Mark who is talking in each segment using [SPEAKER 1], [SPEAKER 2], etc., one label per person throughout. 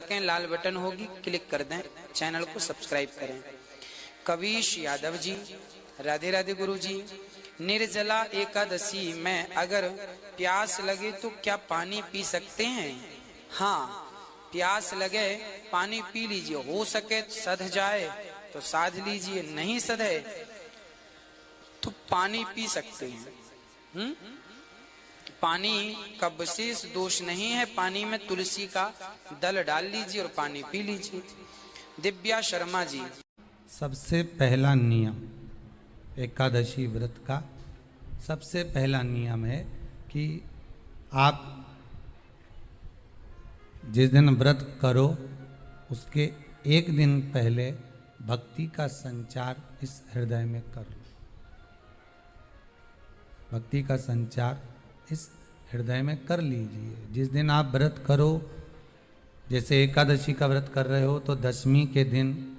[SPEAKER 1] सकें लाल बटन होगी, क्लिक कर दें, चैनल को सब्सक्राइब करें। कवीश यादव जी, राधे राधे गुरु जी। निर्जला एकादशी में अगर प्यास लगे तो क्या पानी पी सकते हैं? हाँ, प्यास लगे पानी पी लीजिए, हो सके तो सध जाए तो साध लीजिए, नहीं सधे तो पानी पी सकते हैं। पानी का विशेष दोष नहीं है, पानी में तुलसी का दल डाल लीजिए और पानी पी लीजिए। दिव्या शर्मा जी,
[SPEAKER 2] सबसे पहला नियम एकादशी व्रत का सबसे पहला नियम है कि आप जिस दिन व्रत करो उसके एक दिन पहले भक्ति का संचार इस हृदय में कर लो। भक्ति का संचार इस हृदय में कर लीजिए। जिस दिन आप व्रत करो, जैसे एकादशी का व्रत कर रहे हो तो दशमी के दिन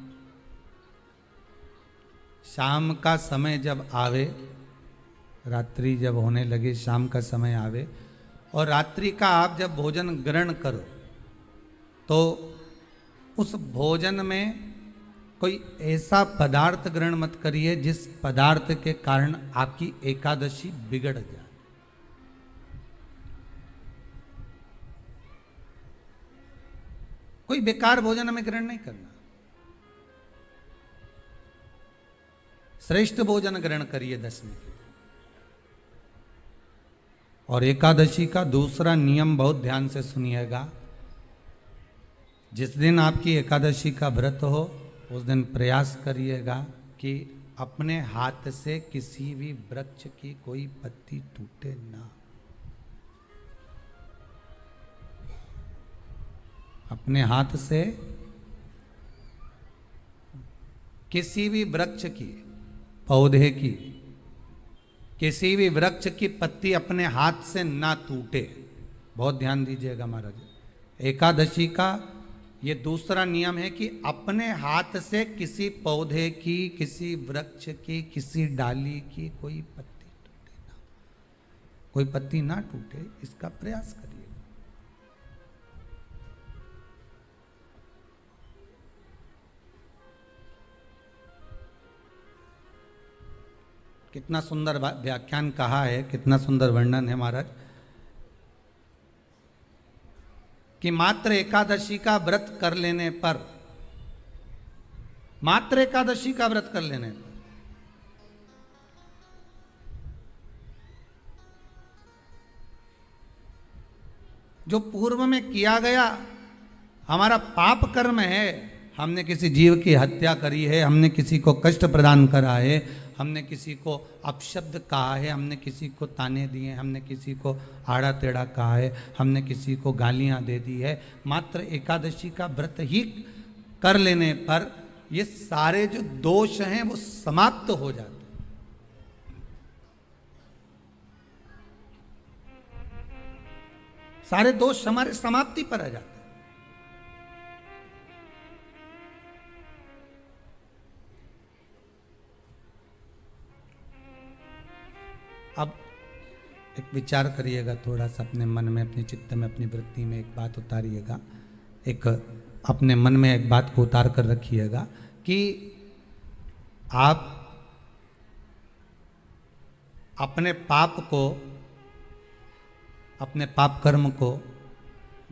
[SPEAKER 2] शाम का समय जब आवे, रात्रि जब होने लगे, शाम का समय आवे और रात्रि का आप जब भोजन ग्रहण करो तो उस भोजन में कोई ऐसा पदार्थ ग्रहण मत करिए जिस पदार्थ के कारण आपकी एकादशी बिगड़ जाए। कोई बेकार भोजन हमें ग्रहण नहीं करना, श्रेष्ठ भोजन ग्रहण करिए दशमी के। और एकादशी का दूसरा नियम बहुत ध्यान से सुनिएगा। जिस दिन आपकी एकादशी का व्रत हो उस दिन प्रयास करिएगा कि अपने हाथ से किसी भी वृक्ष की कोई पत्ती टूटे ना। अपने हाथ से किसी भी वृक्ष की, पौधे की, किसी भी वृक्ष की पत्ती अपने हाथ से ना टूटे। बहुत ध्यान दीजिएगा महाराज। एकादशी का ये दूसरा नियम है कि अपने हाथ से किसी पौधे की, किसी वृक्ष की, किसी डाली की कोई पत्ती टूटे ना, कोई पत्ती ना टूटे, इसका प्रयास करिए। कितना सुंदर व्याख्यान कहा है, कितना सुंदर वर्णन है महाराज कि मात्र एकादशी का व्रत कर लेने पर, मात्र एकादशी का व्रत कर लेने पर जो पूर्व में किया गया हमारा पाप कर्म है, हमने किसी जीव की हत्या करी है, हमने किसी को कष्ट प्रदान करा है, हमने किसी को अपशब्द कहा है, हमने किसी को ताने दिए, हमने किसी को आड़ा टेढ़ा कहा है, हमने किसी को गालियां दे दी है, मात्र एकादशी का व्रत ही कर लेने पर ये सारे जो दोष हैं वो समाप्त हो जाते हैं। सारे दोष हमारे समाप्ति पर आ जाते हैं। अब एक विचार करिएगा थोड़ा सा अपने मन में, अपने चित्त में, अपनी वृत्ति में एक बात उतारिएगा। एक अपने मन में एक बात को उतार कर रखिएगा कि आप अपने पाप को, अपने पाप कर्म को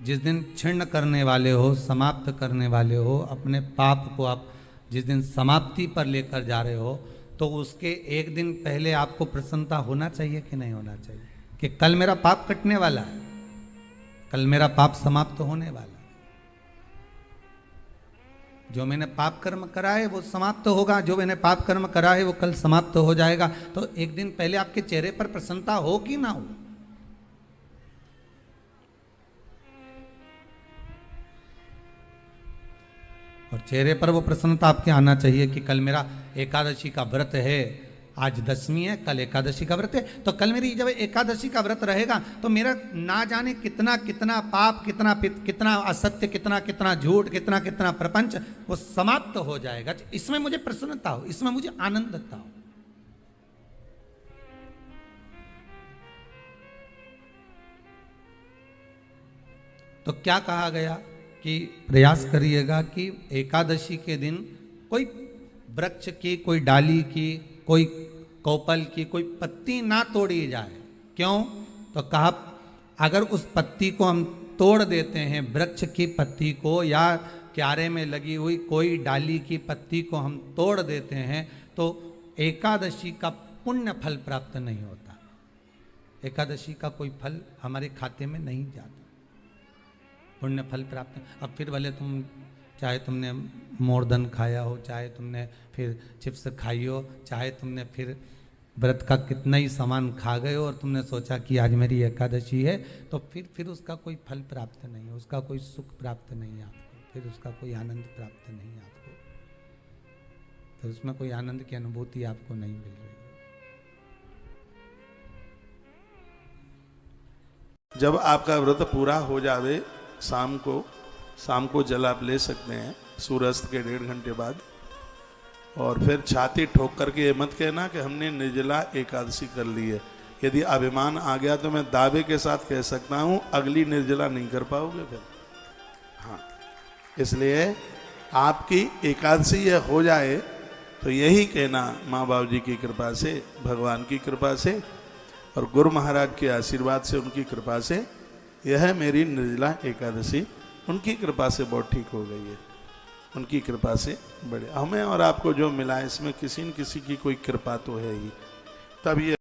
[SPEAKER 2] जिस दिन क्षीण करने वाले हो, समाप्त करने वाले हो, अपने पाप को आप जिस दिन समाप्ति पर लेकर जा रहे हो तो उसके एक दिन पहले आपको प्रसन्नता होना चाहिए कि नहीं होना चाहिए कि कल मेरा पाप कटने वाला है, कल मेरा पाप समाप्त होने वाला है। जो मैंने पाप कर्म करा है वो समाप्त होगा, जो मैंने पाप कर्म करा है वो कल समाप्त हो जाएगा। तो एक दिन पहले आपके चेहरे पर प्रसन्नता हो कि ना हो? और चेहरे पर वो प्रसन्नता आपके आना चाहिए कि कल मेरा एकादशी का व्रत है, आज दशमी है, कल एकादशी का व्रत है, तो कल मेरी जब एकादशी का व्रत रहेगा तो मेरा ना जाने कितना कितना पाप, कितना असत्य, कितना झूठ, कितना प्रपंच वो समाप्त हो जाएगा। इसमें मुझे प्रसन्नता हो, इसमें मुझे आनंदता हो। तो क्या कहा गया कि प्रयास करिएगा कि एकादशी के दिन कोई वृक्ष की, कोई डाली की, कोई कोपल की कोई पत्ती ना तोड़ी जाए। क्यों? तो कहा अगर उस पत्ती को हम तोड़ देते हैं, वृक्ष की पत्ती को या क्यारे में लगी हुई कोई डाली की पत्ती को हम तोड़ देते हैं, तो एकादशी का पुण्य फल प्राप्त नहीं होता। एकादशी का कोई फल हमारे खाते में नहीं जाता, पुण्य फल प्राप्त। अब फिर भले तुम चाहे तुमने मोरधन खाया हो, चाहे तुमने फिर चिप्स खाई हो, चाहे तुमने फिर व्रत का कितना ही सामान खा गए हो और तुमने सोचा कि आज मेरी एकादशी है, तो फिर उसका कोई फल प्राप्त नहीं है, उसका कोई सुख प्राप्त नहीं है आपको, फिर उसका कोई आनंद प्राप्त नहीं है आपको, तो उसमें कोई आनंद की अनुभूति आपको नहीं मिल रही है।
[SPEAKER 3] जब आपका व्रत पूरा हो जावे, शाम को जल आप ले सकते हैं सूर्यास्त के 1.5 घंटे बाद, और फिर छाती ठोक करके ये मत कहना कि हमने निर्जला एकादशी कर ली है। यदि अभिमान आ गया तो मैं दावे के साथ कह सकता हूं अगली निर्जला नहीं कर पाओगे फिर। हाँ, इसलिए आपकी एकादशी ये हो जाए तो यही कहना माँ बाप जी की कृपा से, भगवान की कृपा से और गुरु महाराज के आशीर्वाद से, उनकी कृपा से यह मेरी निर्जला एकादशी उनकी कृपा से बहुत ठीक हो गई है, उनकी कृपा से बड़े। हमें और आपको जो मिला है इसमें किसी न किसी की कोई कृपा तो है ही, तब ये